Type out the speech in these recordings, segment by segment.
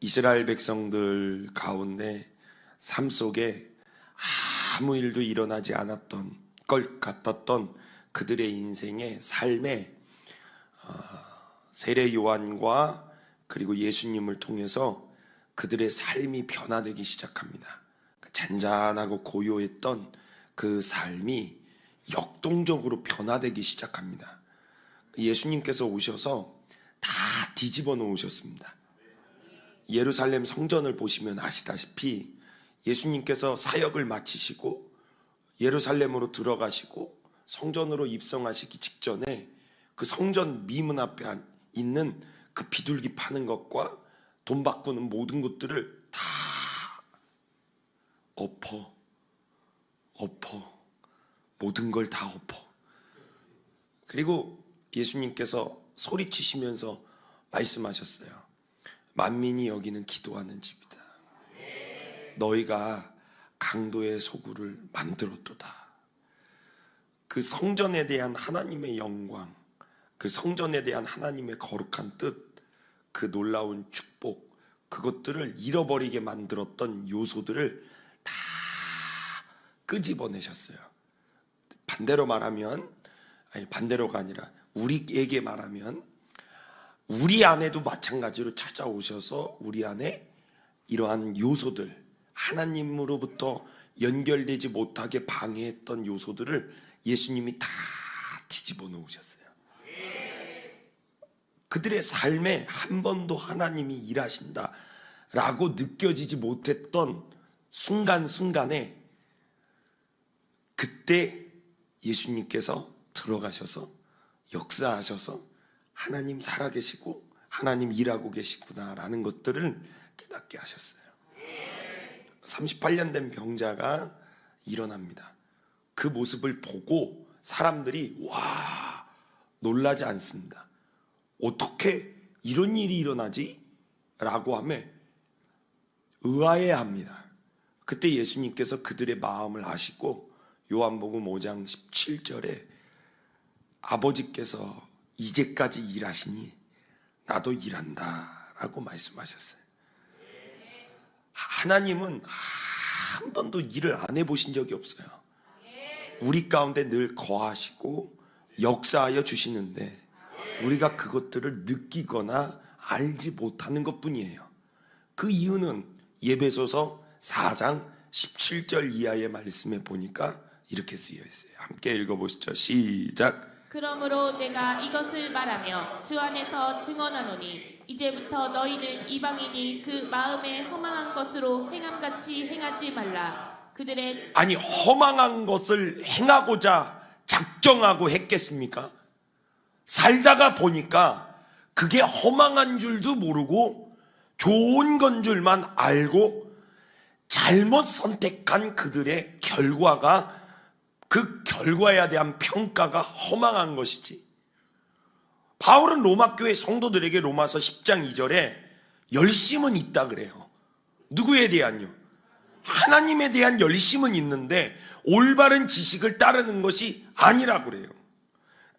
이스라엘 백성들 가운데 삶 속에 아무 일도 일어나지 않았던 것 같았던 그들의 인생의 삶에 세례 요한과 그리고 예수님을 통해서 그들의 삶이 변화되기 시작합니다. 잔잔하고 고요했던 그 삶이 역동적으로 변화되기 시작합니다. 예수님께서 오셔서 다 뒤집어 놓으셨습니다. 예루살렘 성전을 보시면 아시다시피 예수님께서 사역을 마치시고 예루살렘으로 들어가시고 성전으로 입성하시기 직전에 그 성전 미문 앞에 있는 그 비둘기 파는 것과 돈 바꾸는 모든 것들을 다 엎어 모든 걸 다 엎어. 그리고 예수님께서 소리치시면서 말씀하셨어요. 만민이 여기는 기도하는 집이다. 너희가 강도의 소굴을 만들었도다. 그 성전에 대한 하나님의 영광, 그 성전에 대한 하나님의 거룩한 뜻, 그 놀라운 축복, 그것들을 잃어버리게 만들었던 요소들을 다 끄집어내셨어요. 반대로 말하면, 반대로가 아니라 우리에게 말하면 우리 안에도 마찬가지로 찾아오셔서 우리 안에 이러한 요소들, 하나님으로부터 연결되지 못하게 방해했던 요소들을 예수님이 다 뒤집어 놓으셨어요. 그들의 삶에 한 번도 하나님이 일하신다라고 느껴지지 못했던 순간순간에 그때 예수님께서 들어가셔서 역사하셔서 하나님 살아계시고 하나님 일하고 계시구나라는 것들을 깨닫게 하셨어요. 38년 된 병자가 일어납니다. 그 모습을 보고 사람들이 와 놀라지 않습니다. 어떻게 이런 일이 일어나지? 라고 하며 의아해합니다. 그때 예수님께서 그들의 마음을 아시고 요한복음 5장 17절에 아버지께서 이제까지 일하시니 나도 일한다 라고 말씀하셨어요. 하나님은 한 번도 일을 안 해보신 적이 없어요. 우리 가운데 늘 거하시고 역사하여 주시는데 우리가 그것들을 느끼거나 알지 못하는 것뿐이에요. 그 이유는 예배소서 4장 17절 이하의 말씀에 보니까 이렇게 쓰여 있어요. 함께 읽어보시죠. 시작. 그러므로 내가 이것을 말하며 주 안에서 증언하노니 이제부터 너희는 이방인이 그 마음에 허망한 것으로 행함같이 행하지 말라. 그들의 아니 허망한 것을 행하고자 작정하고 했겠습니까? 살다가 보니까 그게 허망한 줄도 모르고 좋은 건 줄만 알고 잘못 선택한 그들의 결과가 그 결과에 대한 평가가 허망한 것이지. 바울은 로마교회 성도들에게 로마서 10장 2절에 열심은 있다 그래요. 누구에 대한요? 하나님에 대한 열심은 있는데 올바른 지식을 따르는 것이 아니라 그래요.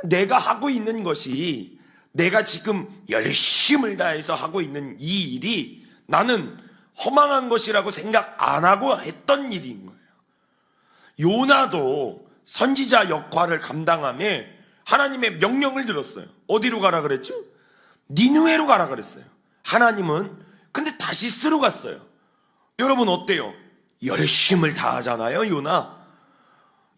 내가 하고 있는 것이 내가 지금 열심을 다해서 하고 있는 이 일이 나는 허망한 것이라고 생각 안 하고 했던 일인 거예요. 요나도 선지자 역할을 감당하며 하나님의 명령을 들었어요. 어디로 가라 그랬죠? 니느웨로 가라 그랬어요. 하나님은 근데 다시스로 갔어요. 여러분 어때요? 열심을 다하잖아요. 요나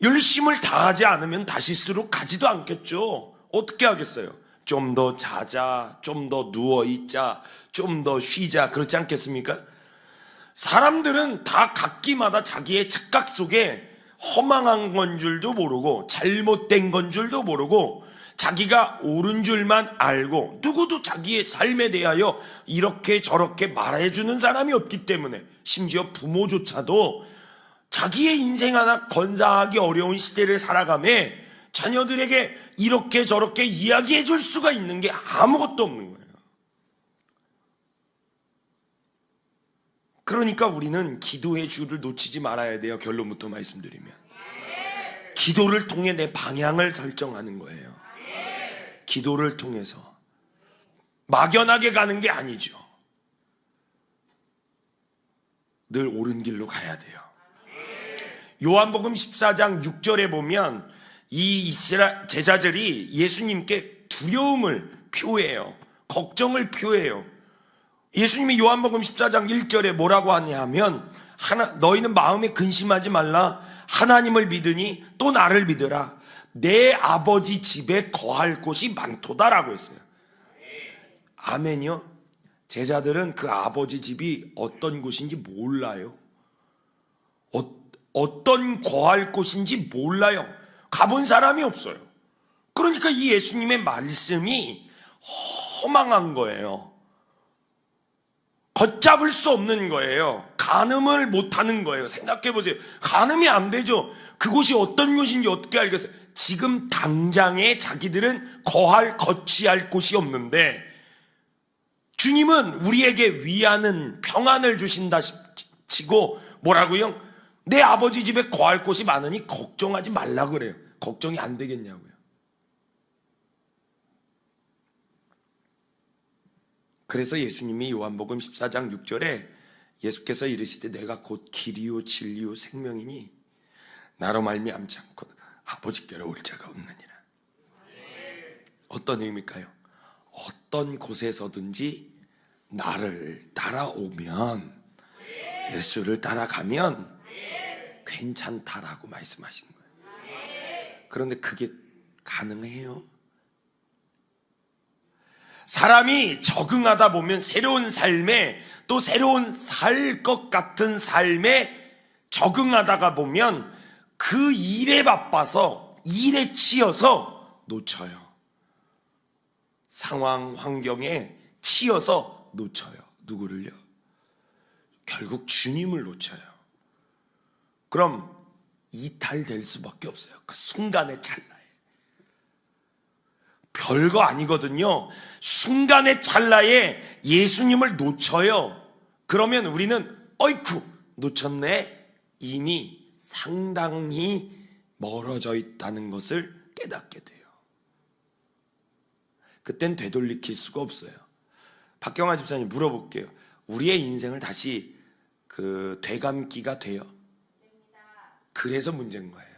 열심을 다하지 않으면 다시스로 가지도 않겠죠. 어떻게 하겠어요? 좀 더 자자, 좀 더 누워있자, 좀 더 쉬자, 그렇지 않겠습니까? 사람들은 다 각기마다 자기의 착각 속에 허망한 건 줄도 모르고 잘못된 건 줄도 모르고 자기가 옳은 줄만 알고 누구도 자기의 삶에 대하여 이렇게 저렇게 말해주는 사람이 없기 때문에 심지어 부모조차도 자기의 인생 하나 건사하기 어려운 시대를 살아가며 자녀들에게 이렇게 저렇게 이야기해 줄 수가 있는 게 아무것도 없는 거예요. 그러니까 우리는 기도의 줄을 놓치지 말아야 돼요. 결론부터 말씀드리면 기도를 통해 내 방향을 설정하는 거예요. 기도를 통해서 막연하게 가는 게 아니죠. 늘 옳은 길로 가야 돼요. 요한복음 14장 6절에 보면 이 이스라엘 제자들이 예수님께 두려움을 표해요. 걱정을 표해요. 예수님이 요한복음 14장 1절에 뭐라고 하냐면 너희는 마음에 근심하지 말라. 하나님을 믿으니 또 나를 믿으라. 내 아버지 집에 거할 곳이 많도다라고 했어요. 아멘이요? 제자들은 그 아버지 집이 어떤 곳인지 몰라요. 어떤 거할 곳인지 몰라요. 가본 사람이 없어요. 그러니까 이 예수님의 말씀이 허망한 거예요. 걷잡을 수 없는 거예요. 가늠을 못하는 거예요. 생각해 보세요. 가늠이 안 되죠. 그곳이 어떤 곳인지 어떻게 알겠어요? 지금 당장에 자기들은 거치할 곳이 없는데 주님은 우리에게 위하는 평안을 주신다 치고 뭐라고요? 내 아버지 집에 거할 곳이 많으니 걱정하지 말라 그래요. 걱정이 안 되겠냐고요. 그래서 예수님이 요한복음 14장 6절에 예수께서 이르시되 내가 곧 길이요 진리요 생명이니 나로 말미암지 않고 아버지께로 올 자가 없느니라. 어떤 의미일까요? 어떤 곳에서든지 나를 따라오면, 예수를 따라가면 괜찮다라고 말씀하시는 거예요. 그런데 그게 가능해요? 사람이 적응하다 보면 새로운 삶에, 또 새로운 살 것 같은 삶에 적응하다가 보면 그 일에 바빠서, 일에 치여서 놓쳐요. 상황, 환경에 치여서 놓쳐요. 누구를요? 결국 주님을 놓쳐요. 그럼 이탈될 수밖에 없어요. 그 순간의 찰나에. 별거 아니거든요. 순간의 찰나에 예수님을 놓쳐요. 그러면 우리는 어이쿠 놓쳤네. 이미 상당히 멀어져 있다는 것을 깨닫게 돼요. 그땐 되돌이킬 수가 없어요. 박경화 집사님 물어볼게요. 우리의 인생을 다시 되감기가 돼요? 그래서 문제인 거예요.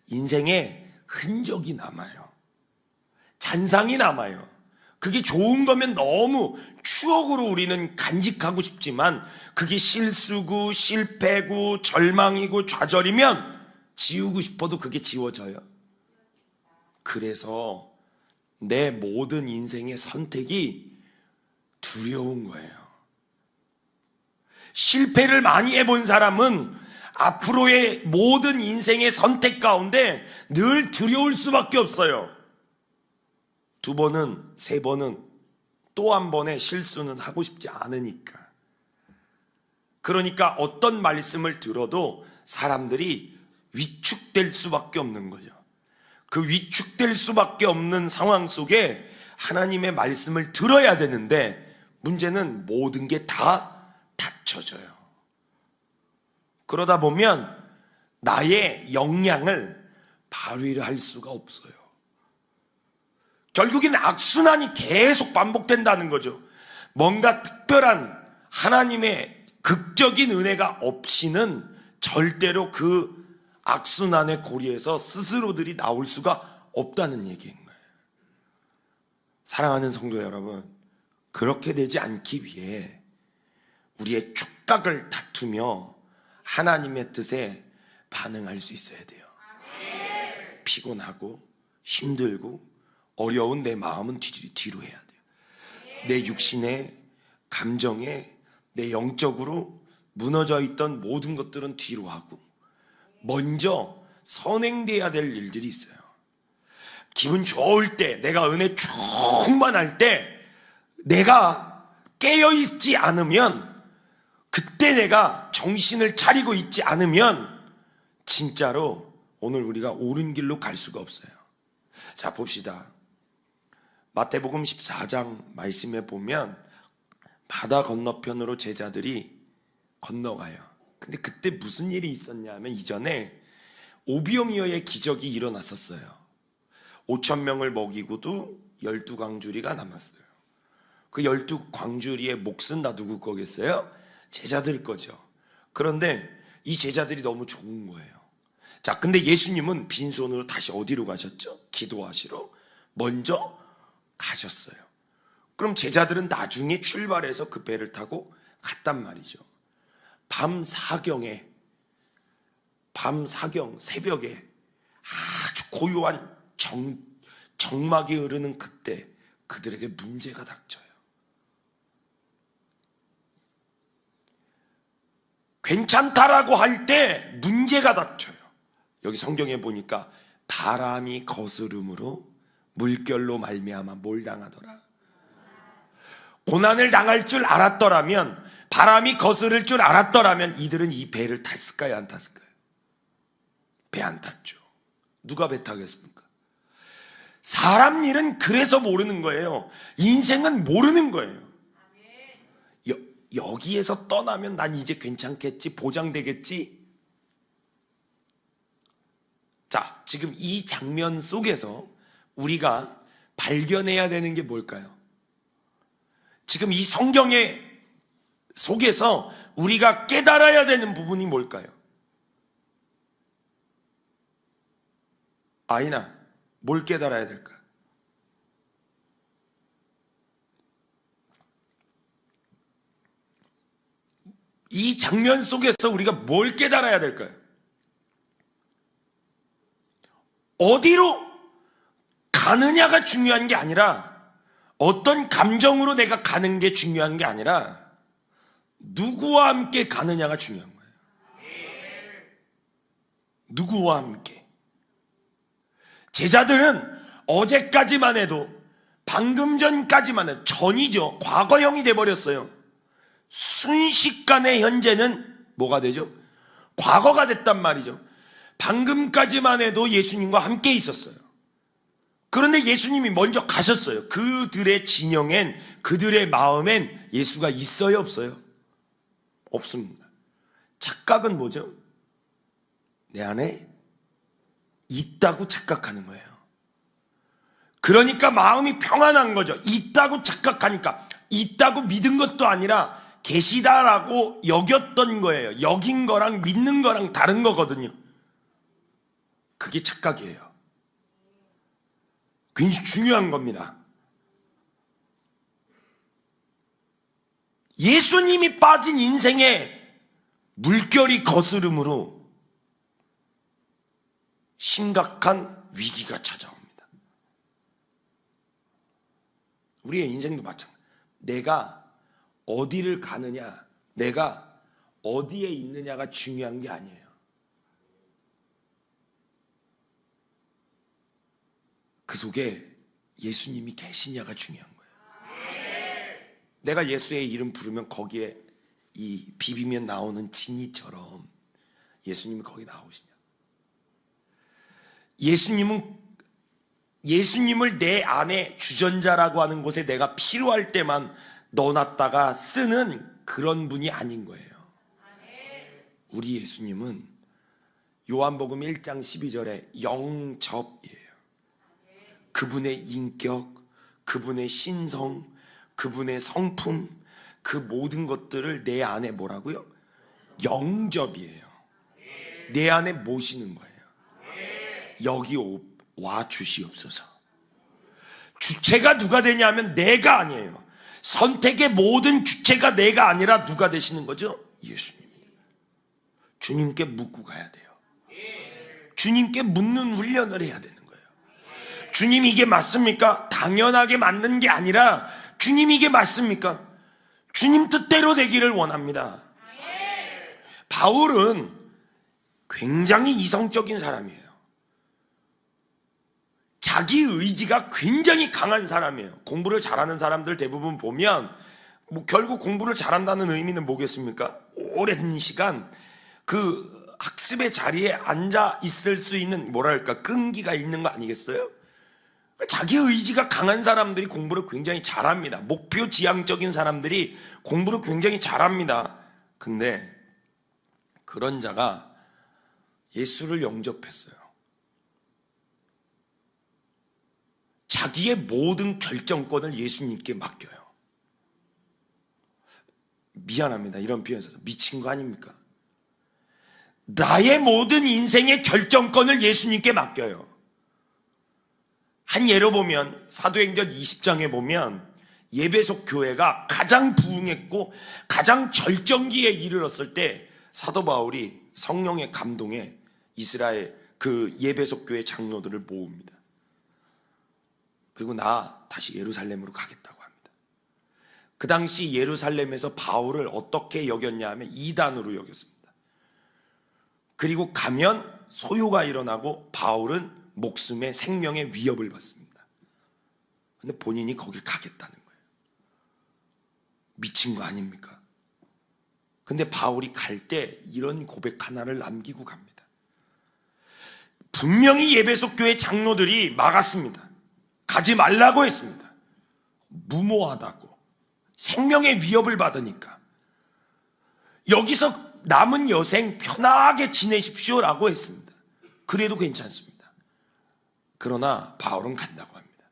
인생에 흔적이 남아요. 잔상이 남아요. 그게 좋은 거면 너무 추억으로 우리는 간직하고 싶지만 그게 실수고 실패고 절망이고 좌절이면 지우고 싶어도 그게 지워져요. 그래서 내 모든 인생의 선택이 두려운 거예요. 실패를 많이 해본 사람은 앞으로의 모든 인생의 선택 가운데 늘 두려울 수밖에 없어요. 2번은, 3번은, 또 한 번의 실수는 하고 싶지 않으니까. 그러니까 어떤 말씀을 들어도 사람들이 위축될 수밖에 없는 거죠. 그 위축될 수밖에 없는 상황 속에 하나님의 말씀을 들어야 되는데 문제는 모든 게 다 닫혀져요. 그러다 보면 나의 역량을 발휘를 할 수가 없어요. 결국엔 악순환이 계속 반복된다는 거죠. 뭔가 특별한 하나님의 극적인 은혜가 없이는 절대로 그 악순환의 고리에서 스스로들이 나올 수가 없다는 얘기인 거예요. 사랑하는 성도 여러분, 그렇게 되지 않기 위해 우리의 촉각을 다투며 하나님의 뜻에 반응할 수 있어야 돼요. 피곤하고 힘들고 어려운 내 마음은 뒤로 해야 돼요. 내 육신에, 감정에, 내 영적으로 무너져 있던 모든 것들은 뒤로 하고 먼저 선행돼야 될 일들이 있어요. 기분 좋을 때, 내가 은혜 충만할 때 내가 깨어있지 않으면, 그때 내가 정신을 차리고 있지 않으면 진짜로 오늘 우리가 옳은 길로 갈 수가 없어요. 자, 봅시다. 마태복음 14장 말씀에 보면 바다 건너편으로 제자들이 건너가요. 근데 그때 무슨 일이 있었냐면 이전에 오병이어의 기적이 일어났었어요. 5,000명을 먹이고도 12광주리가 남았어요. 그 12광주리의 몫은 다 누구 거겠어요? 제자들 거죠. 그런데 이 제자들이 너무 좋은 거예요. 자, 근데 예수님은 빈손으로 다시 어디로 가셨죠? 기도하시러 먼저 가셨어요. 그럼 제자들은 나중에 출발해서 그 배를 타고 갔단 말이죠. 밤 사경 새벽에 아주 고요한 정막이 흐르는 그때 그들에게 문제가 닥쳐요. 괜찮다라고 할 때 문제가 닥쳐요. 여기 성경에 보니까 바람이 거스름으로 물결로 말미암아 뭘 당하더라? 고난을 당할 줄 알았더라면, 바람이 거스를 줄 알았더라면 이들은 이 배를 탔을까요, 안 탔을까요? 배 안 탔죠. 누가 배 타겠습니까? 사람 일은 그래서 모르는 거예요. 인생은 모르는 거예요. 여기에서 떠나면 난 이제 괜찮겠지, 보장되겠지. 자, 지금 이 장면 속에서 우리가 발견해야 되는 게 뭘까요? 지금 이 성경의 속에서 우리가 깨달아야 되는 부분이 뭘까요? 아이나, 뭘 깨달아야 될까? 이 장면 속에서 우리가 뭘 깨달아야 될까요? 어디로 가느냐가 중요한 게 아니라, 어떤 감정으로 내가 가는 게 중요한 게 아니라 누구와 함께 가느냐가 중요한 거예요. 누구와 함께. 제자들은 어제까지만 해도, 방금 전까지만 해도, 전이죠. 과거형이 돼버렸어요. 순식간에 현재는 뭐가 되죠? 과거가 됐단 말이죠. 방금까지만 해도 예수님과 함께 있었어요. 그런데 예수님이 먼저 가셨어요. 그들의 진영엔, 그들의 마음엔 예수가 있어요, 없어요? 없습니다. 착각은 뭐죠? 내 안에 있다고 착각하는 거예요. 그러니까 마음이 평안한 거죠. 있다고 착각하니까. 있다고 믿은 것도 아니라 계시다라고 여겼던 거예요. 여긴 거랑 믿는 거랑 다른 거거든요. 그게 착각이에요. 굉장히 중요한 겁니다. 예수님이 빠진 인생에 물결이 거스름으로 심각한 위기가 찾아옵니다. 우리의 인생도 마찬가지. 내가 어디를 가느냐, 내가 어디에 있느냐가 중요한 게 아니에요. 그 속에 예수님이 계시냐가 중요한 거예요. 내가 예수의 이름 부르면 거기에 이 비비면 나오는 진이처럼 예수님이 거기 나오시냐. 예수님을 내 안에 주전자라고 하는 곳에 내가 필요할 때만 넣어놨다가 쓰는 그런 분이 아닌 거예요. 우리 예수님은 요한복음 1장 12절에 영접이에요. 그분의 인격, 그분의 신성, 그분의 성품, 그 모든 것들을 내 안에 뭐라고요? 영접이에요. 내 안에 모시는 거예요. 여기 와 주시옵소서. 주체가 누가 되냐면 내가 아니에요. 선택의 모든 주체가 내가 아니라 누가 되시는 거죠? 예수님. 주님께 묻고 가야 돼요. 주님께 묻는 훈련을 해야 되는 거예요. 주님 이게 맞습니까? 당연하게 맞는 게 아니라 주님 이게 맞습니까? 주님 뜻대로 되기를 원합니다. 바울은 굉장히 이성적인 사람이에요. 자기 의지가 굉장히 강한 사람이에요. 공부를 잘하는 사람들 대부분 보면 결국 공부를 잘한다는 의미는 뭐겠습니까? 오랜 시간 그 학습의 자리에 앉아 있을 수 있는 뭐랄까 끈기가 있는 거 아니겠어요? 자기 의지가 강한 사람들이 공부를 굉장히 잘합니다. 목표 지향적인 사람들이 공부를 굉장히 잘합니다. 근데 그런 자가 예수를 영접했어요. 자기의 모든 결정권을 예수님께 맡겨요. 미안합니다. 이런 표현 써서 미친 거 아닙니까? 나의 모든 인생의 결정권을 예수님께 맡겨요. 한 예로 보면 사도행전 20장에 보면 예배소 교회가 가장 부흥했고 가장 절정기에 이르렀을 때 사도 바울이 성령의 감동에 이스라엘 그 예배소 교회 장로들을 모읍니다. 그리고 나 다시 예루살렘으로 가겠다고 합니다. 그 당시 예루살렘에서 바울을 어떻게 여겼냐 하면 이단으로 여겼습니다. 그리고 가면 소요가 일어나고 바울은 목숨의 생명의 위협을 받습니다. 근데 본인이 거길 가겠다는 거예요. 미친 거 아닙니까? 근데 바울이 갈 때 이런 고백 하나를 남기고 갑니다. 분명히 예배소 교회 장로들이 막았습니다. 가지 말라고 했습니다. 무모하다고. 생명의 위협을 받으니까. 여기서 남은 여생 편하게 지내십시오라고 했습니다. 그래도 괜찮습니다. 그러나 바울은 간다고 합니다.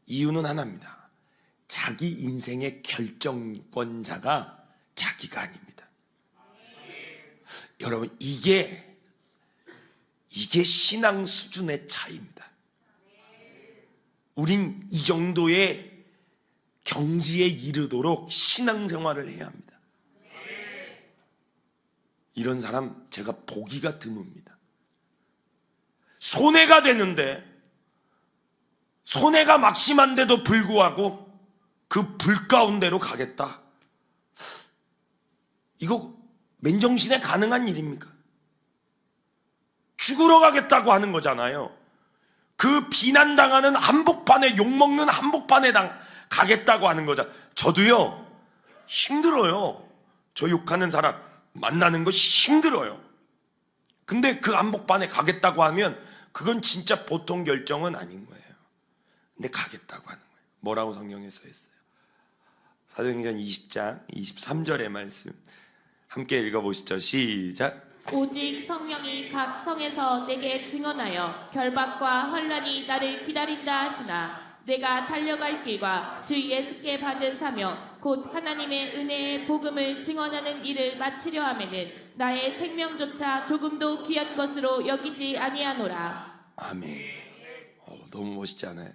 이유는 하나입니다. 자기 인생의 결정권자가 자기가 아닙니다. 여러분, 이게 신앙 수준의 차이입니다. 우린 이 정도의 경지에 이르도록 신앙생활을 해야 합니다. 이런 사람 제가 보기가 드뭅니다. 손해가 되는데, 손해가 막심한데도 불구하고 그 불 가운데로 가겠다. 이거 맨정신에 가능한 일입니까? 죽으러 가겠다고 하는 거잖아요. 그 비난당하는 한복판에, 욕먹는 한복판에 가겠다고 하는 거잖아. 저도요, 힘들어요. 저 욕하는 사람 만나는 거 힘들어요. 근데 그 한복판에 가겠다고 하면 그건 진짜 보통 결정은 아닌 거예요. 근데 가겠다고 하는 거예요. 뭐라고 성경에 써 있어요? 사도행전 20장 23절의 말씀 함께 읽어보시죠. 시작. 오직 성령이 각 성에서 내게 증언하여 결박과 환난이 나를 기다린다 하시나 내가 달려갈 길과 주 예수께 받은 사명 곧 하나님의 은혜의 복음을 증언하는 일을 마치려 하면은 나의 생명조차 조금도 귀한 것으로 여기지 아니하노라. 아멘. 너무 멋있지 않아요?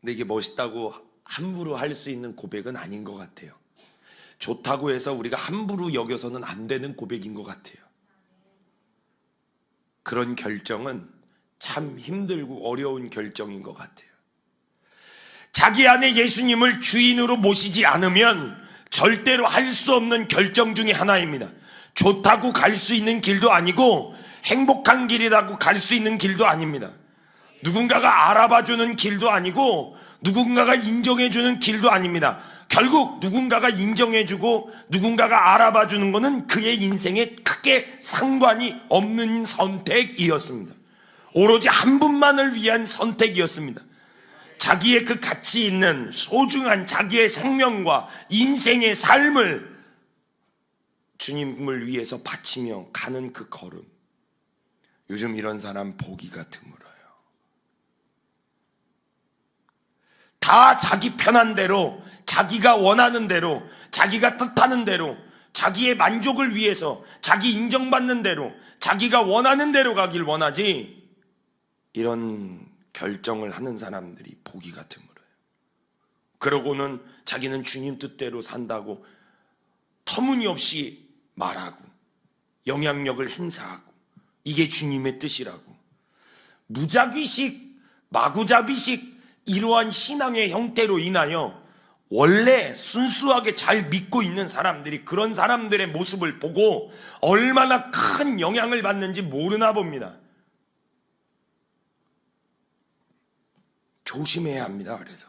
근데 이게 멋있다고 함부로 할 수 있는 고백은 아닌 것 같아요. 좋다고 해서 우리가 함부로 여겨서는 안 되는 고백인 것 같아요. 그런 결정은 참 힘들고 어려운 결정인 것 같아요. 자기 안에 예수님을 주인으로 모시지 않으면 절대로 할 수 없는 결정 중에 하나입니다. 좋다고 갈 수 있는 길도 아니고 행복한 길이라고 갈 수 있는 길도 아닙니다. 누군가가 알아봐주는 길도 아니고 누군가가 인정해주는 길도 아닙니다. 결국 누군가가 인정해주고 누군가가 알아봐주는 것은 그의 인생에 크게 상관이 없는 선택이었습니다. 오로지 한 분만을 위한 선택이었습니다. 자기의 그 가치 있는 소중한 자기의 생명과 인생의 삶을 주님을 위해서 바치며 가는 그 걸음. 요즘 이런 사람 보기가 드물어요. 다 자기 편한 대로, 자기가 원하는 대로, 자기가 뜻하는 대로, 자기의 만족을 위해서, 자기 인정받는 대로, 자기가 원하는 대로 가길 원하지, 이런 결정을 하는 사람들이 보기가 드물어요. 그러고는 자기는 주님 뜻대로 산다고 터무니없이 말하고 영향력을 행사하고 이게 주님의 뜻이라고 무작위식, 마구잡이식 이러한 신앙의 형태로 인하여 원래 순수하게 잘 믿고 있는 사람들이 그런 사람들의 모습을 보고 얼마나 큰 영향을 받는지 모르나 봅니다. 조심해야 합니다. 그래서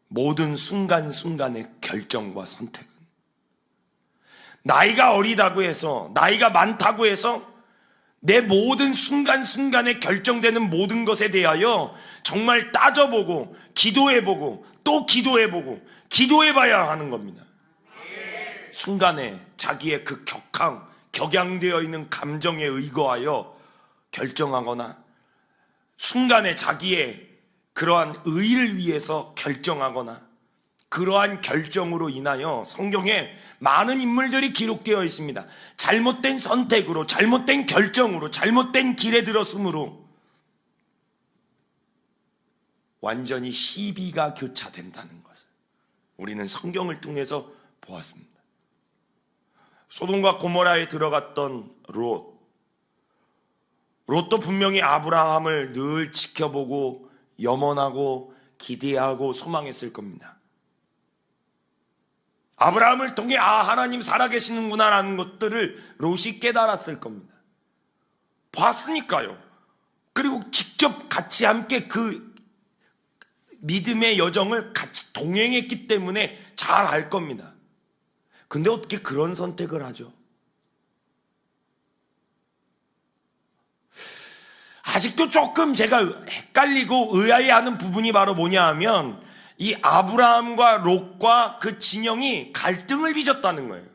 모든 순간순간의 결정과 선택은 나이가 어리다고 해서, 나이가 많다고 해서 내 모든 순간순간에 결정되는 모든 것에 대하여 정말 따져보고 기도해보고 또 기도해보고 기도해봐야 하는 겁니다. 순간에 자기의 그 격양되어 있는 감정에 의거하여 결정하거나 순간에 자기의 그러한 의를 위해서 결정하거나 그러한 결정으로 인하여 성경에 많은 인물들이 기록되어 있습니다. 잘못된 선택으로, 잘못된 결정으로, 잘못된 길에 들었으므로 완전히 시비가 교차된다는 것을 우리는 성경을 통해서 보았습니다. 소돔과 고모라에 들어갔던 롯도 분명히 아브라함을 늘 지켜보고 염원하고 기대하고 소망했을 겁니다. 아브라함을 통해 하나님 살아계시는구나 라는 것들을 롯이 깨달았을 겁니다. 봤으니까요. 그리고 직접 같이 함께 그 믿음의 여정을 같이 동행했기 때문에 잘 알 겁니다. 근데 어떻게 그런 선택을 하죠? 아직도 조금 제가 헷갈리고 의아해하는 부분이 바로 뭐냐 하면 이 아브라함과 롯과 그 진영이 갈등을 빚었다는 거예요.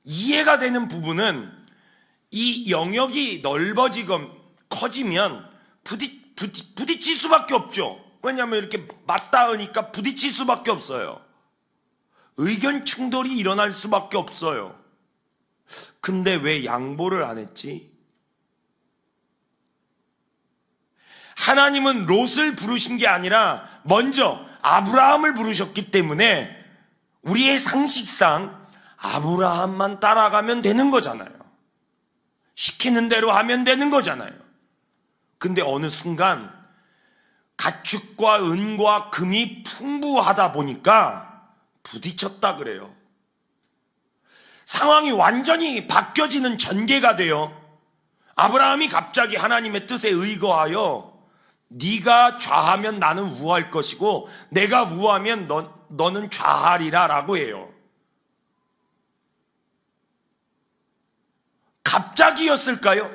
이해가 되는 부분은 이 영역이 넓어지고 커지면 부딪힐 수밖에 없죠. 왜냐하면 이렇게 맞닿으니까 부딪힐 수밖에 없어요. 의견 충돌이 일어날 수밖에 없어요. 근데 왜 양보를 안 했지? 하나님은 롯을 부르신 게 아니라 먼저 아브라함을 부르셨기 때문에 우리의 상식상 아브라함만 따라가면 되는 거잖아요. 시키는 대로 하면 되는 거잖아요. 근데 어느 순간 가축과 은과 금이 풍부하다 보니까 부딪혔다 그래요. 상황이 완전히 바뀌어지는 전개가 돼요. 아브라함이 갑자기 하나님의 뜻에 의거하여 네가 좌하면 나는 우할 것이고 내가 우하면 너는 좌하리라 라고 해요. 갑자기였을까요?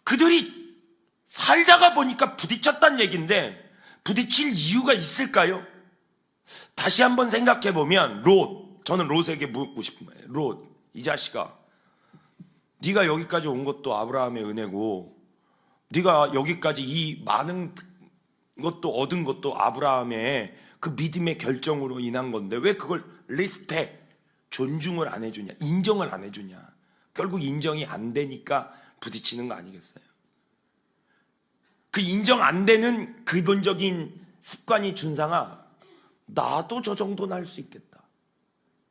그들이 살다가 보니까 부딪혔다는 얘기인데 부딪힐 이유가 있을까요? 다시 한번 생각해 보면 저는 롯에게 묻고 싶은 거예요. 롯, 이 자식아, 네가 여기까지 온 것도 아브라함의 은혜고 네가 여기까지 이 많은 것도 얻은 것도 아브라함의 그 믿음의 결정으로 인한 건데 왜 그걸 리스펙, 존중을 안 해주냐, 인정을 안 해주냐. 결국 인정이 안 되니까 부딪히는 거 아니겠어요? 그 인정 안 되는 기본적인 습관이 준상아, 나도 저 정도는 할 수 있겠다.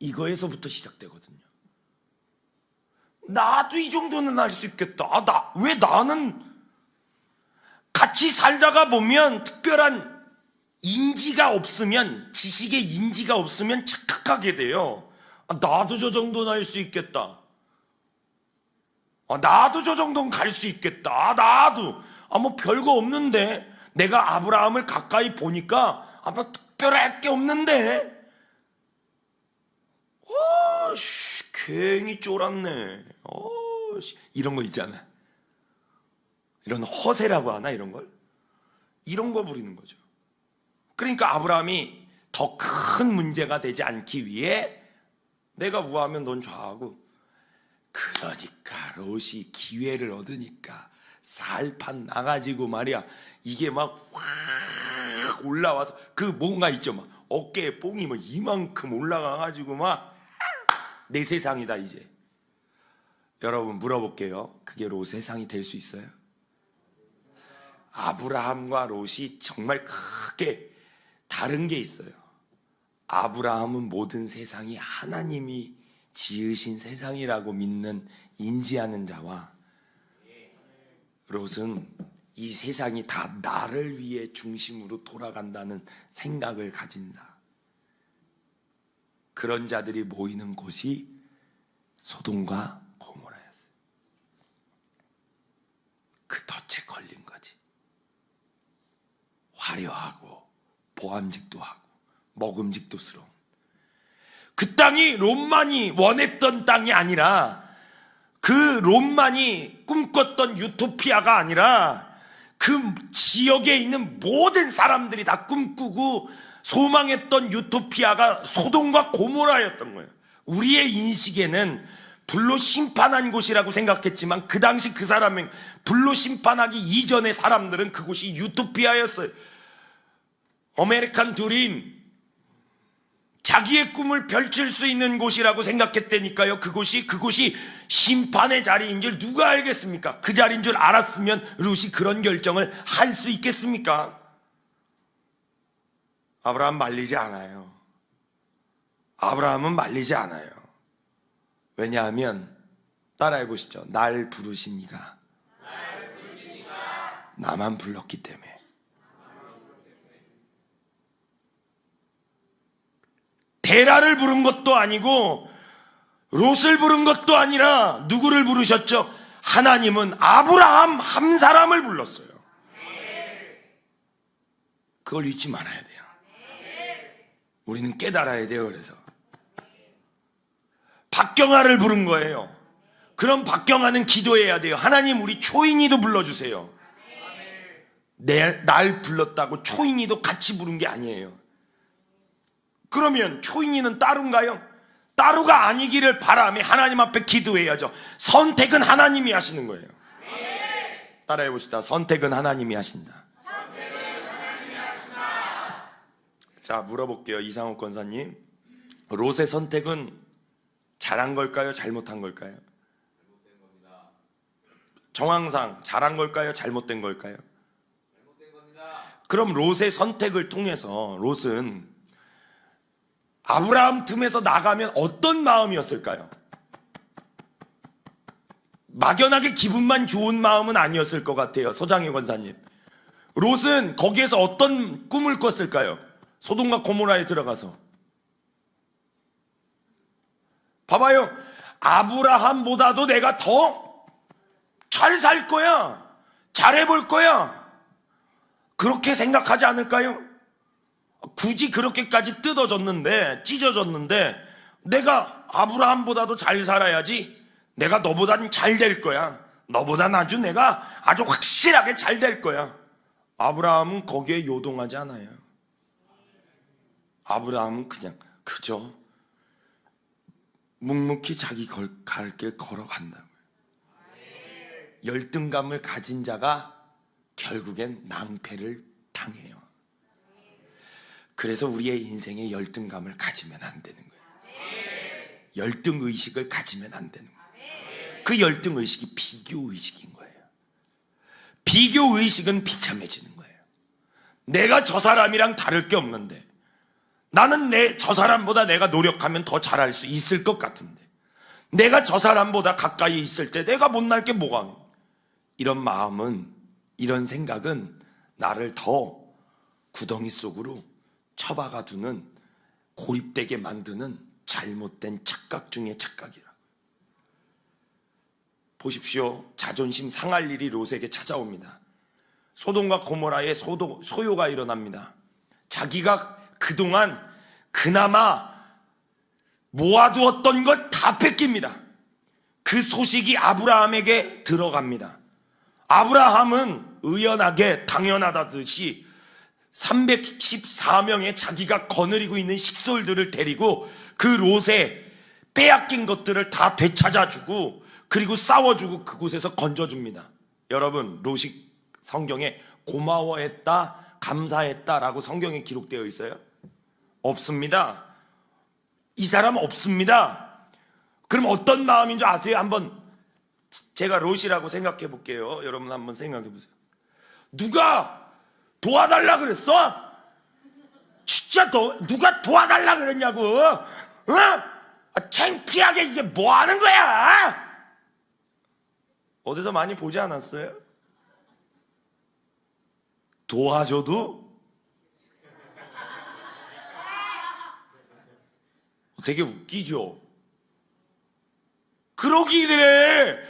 이거에서부터 시작되거든요. 나도 이 정도는 할 수 있겠다. 왜 나는 같이 살다가 보면 특별한 인지가 없으면, 지식의 인지가 없으면 착각하게 돼요. 나도 저 정도는 할 수 있겠다. 나도 저 정도는 갈 수 있겠다. 나도. 뭐 별거 없는데. 내가 아브라함을 가까이 보니까 뭐 특별할 게 없는데. 괜히 쫄았네. 이런 거 있잖아. 이런 허세라고 하나, 이런 걸? 이런 거 부리는 거죠. 그러니까 아브라함이 더 큰 문제가 되지 않기 위해 내가 우하면 넌 좌하고, 그러니까 롯이 기회를 얻으니까 살판 나가지고 말이야, 이게 막 확 올라와서 그 뭔가 있죠, 막 어깨에 뽕이 뭐 이만큼 올라가가지고 막 내 세상이다 이제. 여러분 물어볼게요. 그게 롯 세상이 될 수 있어요? 아브라함과 롯이 정말 크게 다른 게 있어요. 아브라함은 모든 세상이 하나님이 지으신 세상이라고 믿는, 인지하는 자와, 롯은 이 세상이 다 나를 위해 중심으로 돌아간다는 생각을 가진 자. 그런 자들이 모이는 곳이 소돔과 고모라였어요. 그 덫에 걸린 거지. 화려하고 보암직도 하고 먹음직도스러운 그 땅이 롯만이 원했던 땅이 아니라, 그 롯만이 꿈꿨던 유토피아가 아니라, 그 지역에 있는 모든 사람들이 다 꿈꾸고 소망했던 유토피아가 소돔과 고모라였던 거예요. 우리의 인식에는 불로 심판한 곳이라고 생각했지만 그 당시 그 사람은 불로 심판하기 이전의 사람들은 그곳이 유토피아였어요. 아메리칸 드림, 자기의 꿈을 펼칠 수 있는 곳이라고 생각했다니까요. 그곳이 심판의 자리인 줄 누가 알겠습니까? 그 자리인 줄 알았으면 룻이 그런 결정을 할 수 있겠습니까? 아브라함 말리지 않아요. 아브라함은 말리지 않아요. 왜냐하면 따라해 보시죠. 날 부르신 이가 나만 불렀기 때문에. 데라를 부른 것도 아니고 롯을 부른 것도 아니라 누구를 부르셨죠? 하나님은 아브라함 한 사람을 불렀어요. 그걸 잊지 말아야 돼요. 우리는 깨달아야 돼요. 그래서 박경아를 부른 거예요. 그럼 박경아는 기도해야 돼요. 하나님, 우리 초인이도 불러주세요. 날 불렀다고 초인이도 같이 부른 게 아니에요. 그러면 초인이는 따루인가요? 따루가 아니기를 바라며 하나님 앞에 기도해야죠. 선택은 하나님이 하시는 거예요. 따라해 봅시다. 선택은 하나님이 하신다. 자, 물어볼게요. 이상욱 권사님, 롯의 선택은 잘한 걸까요? 잘못한 걸까요? 정황상 잘한 걸까요? 잘못된 걸까요? 그럼 롯의 선택을 통해서 롯은 아브라함 틈에서 나가면 어떤 마음이었을까요? 막연하게 기분만 좋은 마음은 아니었을 것 같아요. 서장희 권사님, 롯은 거기에서 어떤 꿈을 꿨을까요? 소돔과 고모라에 들어가서 봐봐요. 아브라함보다도 내가 더 잘 살 거야, 잘해볼 거야, 그렇게 생각하지 않을까요? 굳이 그렇게까지 뜯어졌는데, 찢어졌는데 내가 아브라함보다도 잘 살아야지, 내가 너보단 잘 될 거야, 너보단 내가 아주 확실하게 잘 될 거야. 아브라함은 거기에 요동하지 않아요. 아브라함은 그냥 그저 묵묵히 자기 갈 길 걸어간다고요. 열등감을 가진 자가 결국엔 낭패를 당해요. 그래서 우리의 인생에 열등감을 가지면 안 되는 거예요. 열등의식을 가지면 안 되는 거예요. 그 열등의식이 비교의식인 거예요. 비교의식은 비참해지는 거예요. 내가 저 사람이랑 다를 게 없는데, 나는 저 사람보다 내가 노력하면 더 잘할 수 있을 것 같은데, 내가 저 사람보다 가까이 있을 때 내가 못날 게 뭐가, 이런 마음은, 이런 생각은 나를 더 구덩이 속으로 처박아 두는, 고립되게 만드는 잘못된 착각 중에 착각이라고. 보십시오. 자존심 상할 일이 롯에게 찾아옵니다. 소돔과 고모라에 소요가 일어납니다. 자기가 그동안 그나마 모아두었던 걸 다 뺏깁니다. 그 소식이 아브라함에게 들어갑니다. 아브라함은 의연하게 당연하다듯이 314명의 자기가 거느리고 있는 식솔들을 데리고 그 롯에 빼앗긴 것들을 다 되찾아주고, 그리고 싸워주고 그곳에서 건져줍니다. 여러분, 롯이 성경에 고마워했다, 감사했다라고 성경에 기록되어 있어요? 없습니다. 이 사람 없습니다. 그럼 어떤 마음인 줄 아세요? 한번 제가 롯이라고 생각해 볼게요. 여러분 한번 생각해 보세요. 누가 도와달라 그랬어? 진짜 누가 도와달라 그랬냐고? 창피하게 이게 뭐 하는 거야? 어디서 많이 보지 않았어요? 도와줘도 되게 웃기죠. 그러게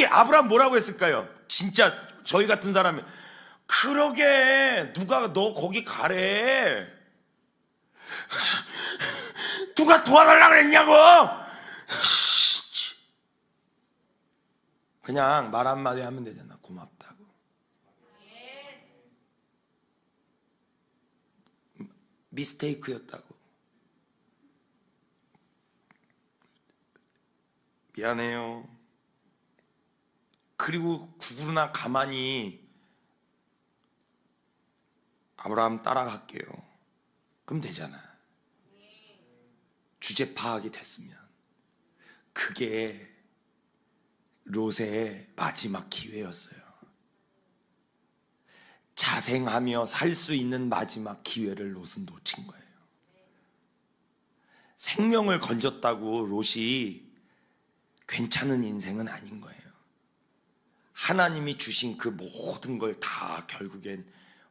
아브라함 뭐라고 했을까요? 진짜 저희 같은 사람이, 그러게 누가 너 거기 가래? 누가 도와달라 그랬냐고? 그냥 말 한마디 하면 되잖아. 고맙다고. 미스테이크였다고. 미안해요. 그리고 구구나 가만히 아브라함 따라갈게요. 그럼 되잖아. 주제 파악이 됐으면. 그게 롯의 마지막 기회였어요. 자생하며 살 수 있는 마지막 기회를 롯은 놓친 거예요. 생명을 건졌다고 롯이 괜찮은 인생은 아닌 거예요. 하나님이 주신 그 모든 걸 다 결국엔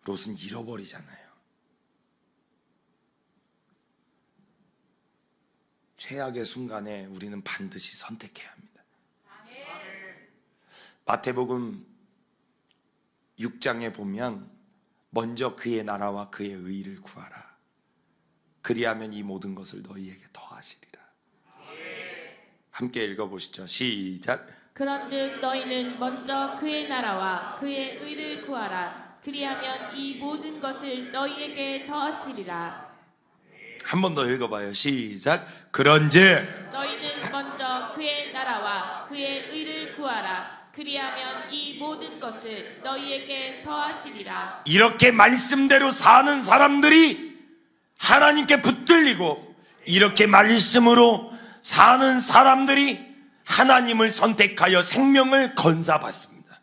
롯은 잃어버리잖아요. 최악의 순간에 우리는 반드시 선택해야 합니다. 마태복음 6장에 보면 먼저 그의 나라와 그의 의를 구하라. 그리하면 이 모든 것을 너희에게 더하시리라. 함께 읽어보시죠. 시작. 그런즉 너희는 먼저 그의 나라와 그의 의를 구하라. 그리하면 이 모든 것을 너희에게 더하시리라. 한 번 더 읽어봐요. 시작. 그런즉 너희는 먼저 그의 나라와 그의 의를 구하라. 그리하면 이 모든 것을 너희에게 더하시리라. 이렇게 말씀대로 사는 사람들이 하나님께 붙들리고, 이렇게 말씀으로 사는 사람들이 하나님을 선택하여 생명을 건사받습니다.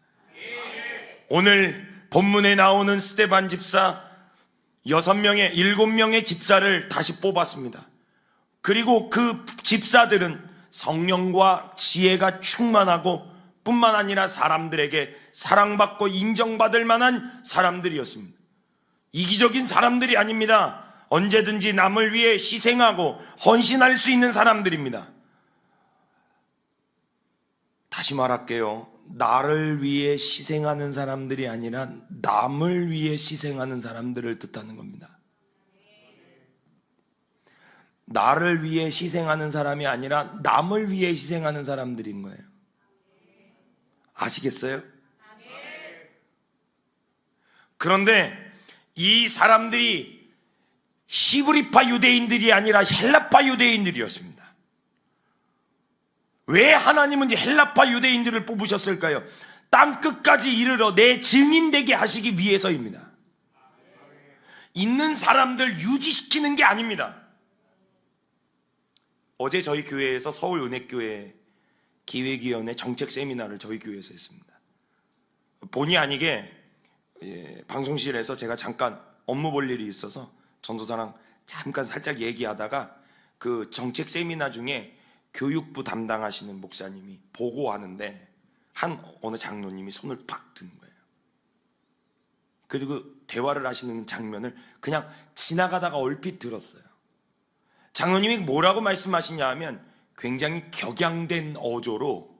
오늘 본문에 나오는 스데반 집사 7명의 집사를 다시 뽑았습니다. 그리고 그 집사들은 성령과 지혜가 충만하고 뿐만 아니라 사람들에게 사랑받고 인정받을 만한 사람들이었습니다. 이기적인 사람들이 아닙니다. 언제든지 남을 위해 희생하고 헌신할 수 있는 사람들입니다. 다시 말할게요. 나를 위해 희생하는 사람들이 아니라 남을 위해 희생하는 사람들을 뜻하는 겁니다. 나를 위해 희생하는 사람이 아니라 남을 위해 희생하는 사람들인 거예요. 아시겠어요? 그런데 이 사람들이 히브리파 유대인들이 아니라 헬라파 유대인들이었습니다. 왜 하나님은 헬라파 유대인들을 뽑으셨을까요? 땅끝까지 이르러 내 증인 되게 하시기 위해서입니다. 있는 사람들 유지시키는 게 아닙니다. 어제 저희 교회에서 서울은혜교회 기획위원회 정책 세미나를 저희 교회에서 했습니다. 본의 아니게 방송실에서 제가 잠깐 업무 볼 일이 있어서 전도사랑 잠깐 살짝 얘기하다가 그 정책 세미나 중에 교육부 담당하시는 목사님이 보고하는데 어느 장로님이 손을 팍 드는 거예요. 그리고 그 대화를 하시는 장면을 그냥 지나가다가 얼핏 들었어요. 장로님이 뭐라고 말씀하시냐 하면 굉장히 격양된 어조로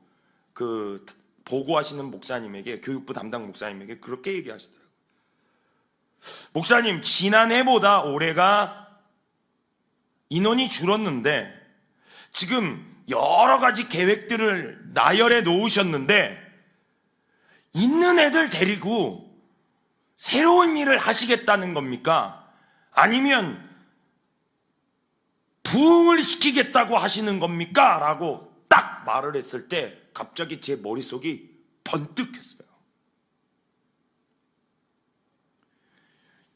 그 보고하시는 목사님에게, 교육부 담당 목사님에게 그렇게 얘기하시더라고요. 목사님, 지난해보다 올해가 인원이 줄었는데 지금 여러 가지 계획들을 나열해 놓으셨는데 있는 애들 데리고 새로운 일을 하시겠다는 겁니까? 아니면 부흥을 시키겠다고 하시는 겁니까? 라고 딱 말을 했을 때 갑자기 제 머릿속이 번뜩했어요.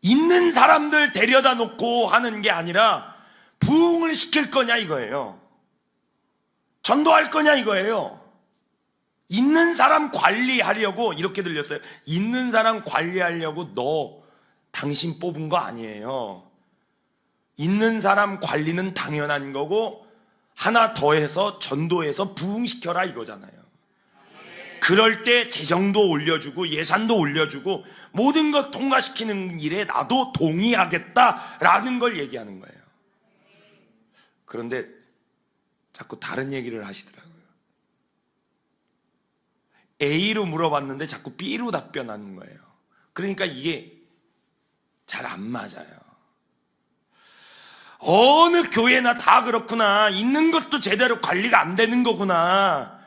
있는 사람들 데려다 놓고 하는 게 아니라 부흥을 시킬 거냐 이거예요. 전도할 거냐 이거예요. 있는 사람 관리하려고, 이렇게 들렸어요. 있는 사람 관리하려고 당신 뽑은 거 아니에요. 있는 사람 관리는 당연한 거고 하나 더해서 전도해서 부흥시켜라 이거잖아요. 그럴 때 재정도 올려주고 예산도 올려주고 모든 것 통과시키는 일에 나도 동의하겠다라는 걸 얘기하는 거예요. 그런데 자꾸 다른 얘기를 하시더라고요. A로 물어봤는데 자꾸 B로 답변하는 거예요. 그러니까 이게 잘 안 맞아요. 어느 교회나 다 그렇구나. 있는 것도 제대로 관리가 안 되는 거구나.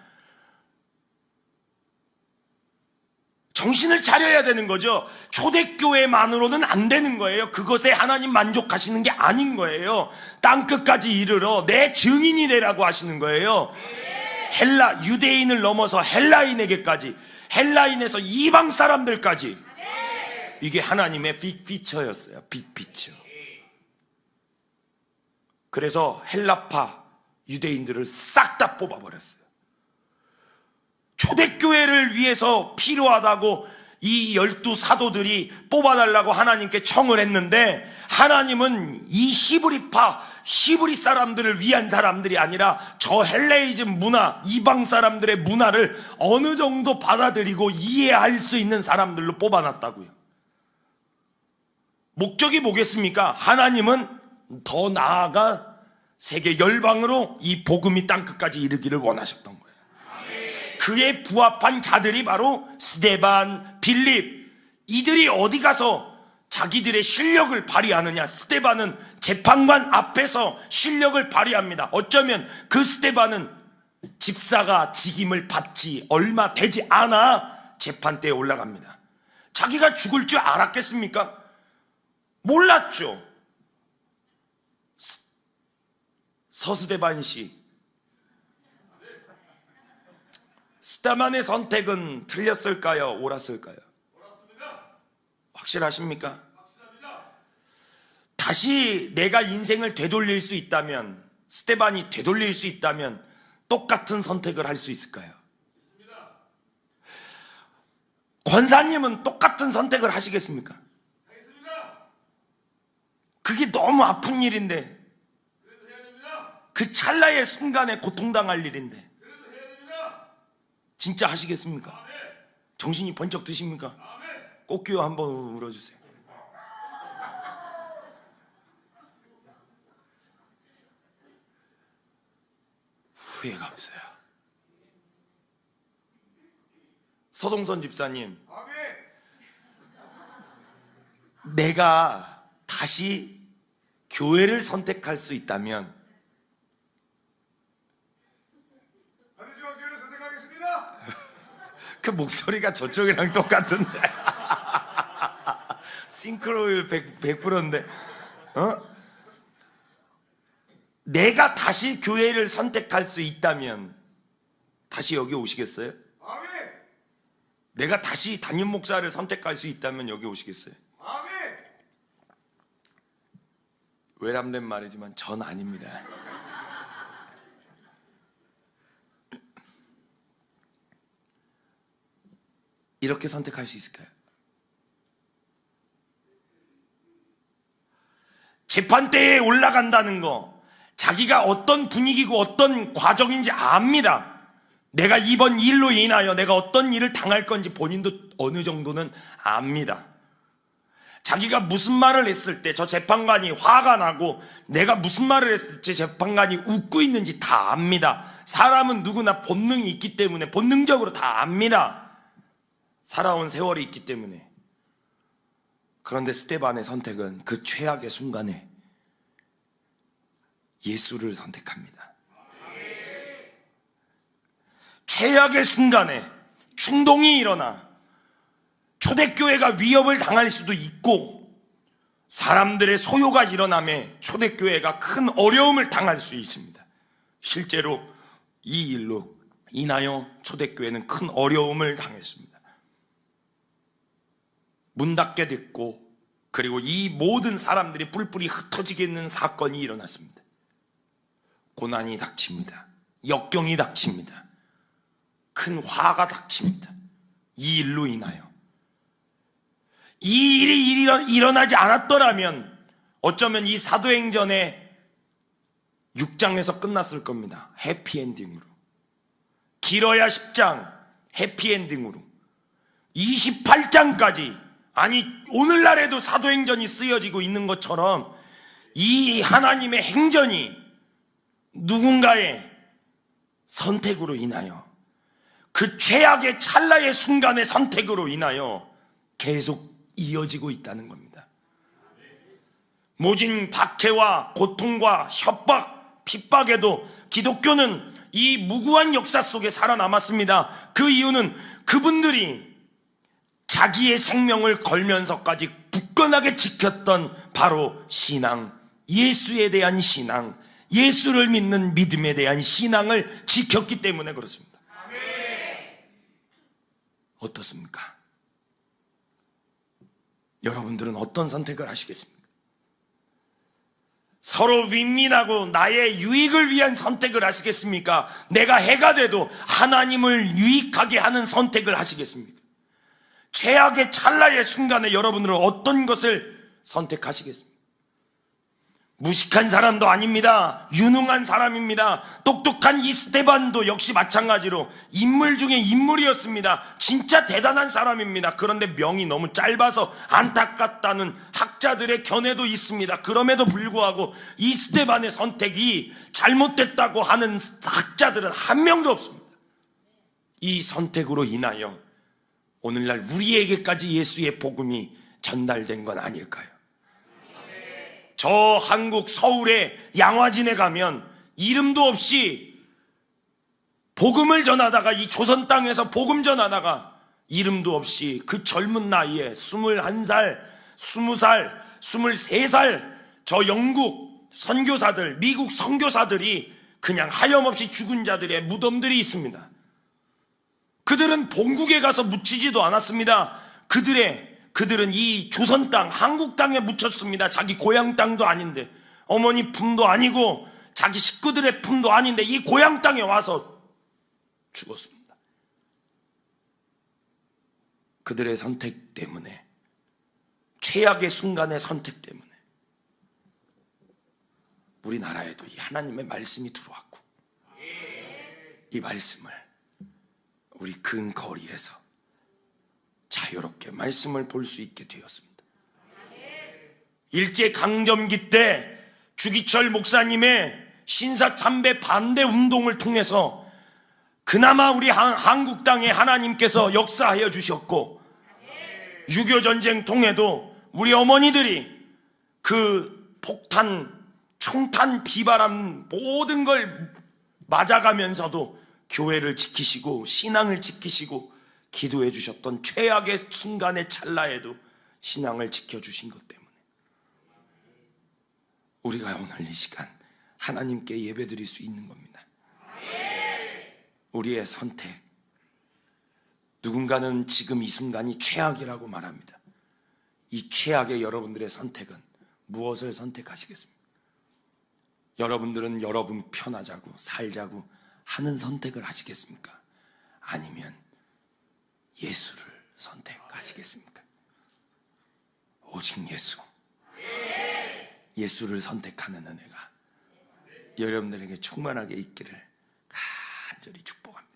정신을 차려야 되는 거죠. 초대교회만으로는 안 되는 거예요. 그것에 하나님 만족하시는 게 아닌 거예요. 땅끝까지 이르러 내 증인이 되라고 하시는 거예요. 유대인을 넘어서 헬라인에게까지, 헬라인에서 이방 사람들까지. 이게 하나님의 빅피처였어요. 빅피처. 그래서 헬라파 유대인들을 싹 다 뽑아버렸어요. 초대교회를 위해서 필요하다고 이 12사도들이 뽑아달라고 하나님께 청을 했는데, 하나님은 이 시브리 사람들을 위한 사람들이 아니라 저 헬레이즘 문화, 이방 사람들의 문화를 어느 정도 받아들이고 이해할 수 있는 사람들로 뽑아놨다고요. 목적이 뭐겠습니까? 하나님은 더 나아가 세계 열방으로 이 복음이 땅끝까지 이르기를 원하셨던 거예요. 그에 부합한 자들이 바로 스데반, 빌립, 이들이 어디 가서 자기들의 실력을 발휘하느냐? 스데반은 재판관 앞에서 실력을 발휘합니다. 어쩌면 그 스데반은 집사가 직임을 받지 얼마 되지 않아 재판대에 올라갑니다. 자기가 죽을 줄 알았겠습니까? 몰랐죠. 서스데반 씨, 스데반의 선택은 틀렸을까요? 옳았을까요? 확실하십니까? 다시 내가 인생을 되돌릴 수 있다면, 스데반이 되돌릴 수 있다면 똑같은 선택을 할 수 있을까요? 권사님은 똑같은 선택을 하시겠습니까? 그게 너무 아픈 일인데, 그 찰나의 순간에 고통당할 일인데 진짜 하시겠습니까? 정신이 번쩍 드십니까? 꽃기호 한번 울어주세요. 후회가 없어요. 서동선 집사님, 내가 다시 교회를 선택할 수 있다면 교회를 선택하겠습니다. 그 목소리가 저쪽이랑 똑같은데 싱크로율 100%인데 내가 다시 교회를 선택할 수 있다면 다시 여기 오시겠어요? 아멘. 내가 다시 담임 목사를 선택할 수 있다면 여기 오시겠어요? 아멘. 외람된 말이지만 전 아닙니다. 이렇게 선택할 수 있을까요? 재판대에 올라간다는 거, 자기가 어떤 분위기고 어떤 과정인지 압니다. 내가 이번 일로 인하여 내가 어떤 일을 당할 건지 본인도 어느 정도는 압니다. 자기가 무슨 말을 했을 때 저 재판관이 화가 나고 내가 무슨 말을 했을 때 재판관이 웃고 있는지 다 압니다. 사람은 누구나 본능이 있기 때문에 본능적으로 다 압니다. 살아온 세월이 있기 때문에. 그런데 스데반의 선택은 그 최악의 순간에 예수를 선택합니다. 최악의 순간에 충동이 일어나 초대교회가 위협을 당할 수도 있고 사람들의 소요가 일어나며 초대교회가 큰 어려움을 당할 수 있습니다. 실제로 이 일로 인하여 초대교회는 큰 어려움을 당했습니다. 문 닫게 됐고, 그리고 이 모든 사람들이 뿔뿔이 흩어지겠는 사건이 일어났습니다. 고난이 닥칩니다. 역경이 닥칩니다. 큰 화가 닥칩니다. 이 일로 인하여. 이 일이 일어나지 않았더라면 어쩌면 이 사도행전의 6장에서 끝났을 겁니다. 해피엔딩으로. 길어야 10장 해피엔딩으로 28장까지, 아니 오늘날에도 사도행전이 쓰여지고 있는 것처럼 이 하나님의 행전이 누군가의 선택으로 인하여, 그 최악의 찰나의 순간의 선택으로 인하여 계속 이어지고 있다는 겁니다. 모진 박해와 고통과 협박, 핍박에도 기독교는 이 무구한 역사 속에 살아남았습니다. 그 이유는 그분들이 자기의 생명을 걸면서까지 굳건하게 지켰던 바로 신앙, 예수에 대한 신앙, 예수를 믿는 믿음에 대한 신앙을 지켰기 때문에 그렇습니다. 어떻습니까? 여러분들은 어떤 선택을 하시겠습니까? 서로 윈윈하고 나의 유익을 위한 선택을 하시겠습니까? 내가 해가 돼도 하나님을 유익하게 하는 선택을 하시겠습니까? 최악의 찰나의 순간에 여러분들은 어떤 것을 선택하시겠습니까? 무식한 사람도 아닙니다. 유능한 사람입니다. 똑똑한 이스테반도 역시 마찬가지로 인물 중에 인물이었습니다. 진짜 대단한 사람입니다. 그런데 명이 너무 짧아서 안타깝다는 학자들의 견해도 있습니다. 그럼에도 불구하고 이스테반의 선택이 잘못됐다고 하는 학자들은 한 명도 없습니다. 이 선택으로 인하여 오늘날 우리에게까지 예수의 복음이 전달된 건 아닐까요? 저 한국 서울의 양화진에 가면 이름도 없이 복음을 전하다가, 이 조선 땅에서 복음 전하다가 이름도 없이 그 젊은 나이에 21살, 20살, 23살 저 영국 선교사들, 미국 선교사들이 그냥 하염없이 죽은 자들의 무덤들이 있습니다. 그들은 본국에 가서 묻히지도 않았습니다. 그들은 이 조선 땅, 한국 땅에 묻혔습니다. 자기 고향 땅도 아닌데, 어머니 품도 아니고 자기 식구들의 품도 아닌데 이 고향 땅에 와서 죽었습니다. 그들의 선택 때문에, 최악의 순간의 선택 때문에 우리나라에도 이 하나님의 말씀이 들어왔고, 이 말씀을 우리 근 거리에서 자유롭게 말씀을 볼 수 있게 되었습니다. 일제강점기 때 주기철 목사님의 신사참배 반대 운동을 통해서 그나마 우리 한국 땅에 하나님께서 역사하여 주셨고, 6.25 전쟁 통해도 우리 어머니들이 그 폭탄, 총탄, 비바람 모든 걸 맞아가면서도 교회를 지키시고 신앙을 지키시고 기도해 주셨던 최악의 순간의 찰나에도 신앙을 지켜주신 것 때문에 우리가 오늘 이 시간 하나님께 예배드릴 수 있는 겁니다. 우리의 선택, 누군가는 지금 이 순간이 최악이라고 말합니다. 이 최악의 여러분들의 선택은 무엇을 선택하시겠습니까? 여러분들은 여러분 편하자고 살자고 하는 선택을 하시겠습니까? 아니면 예수를 선택하시겠습니까? 오직 예수를 선택하는 은혜가 여러분들에게 충만하게 있기를 간절히 축복합니다.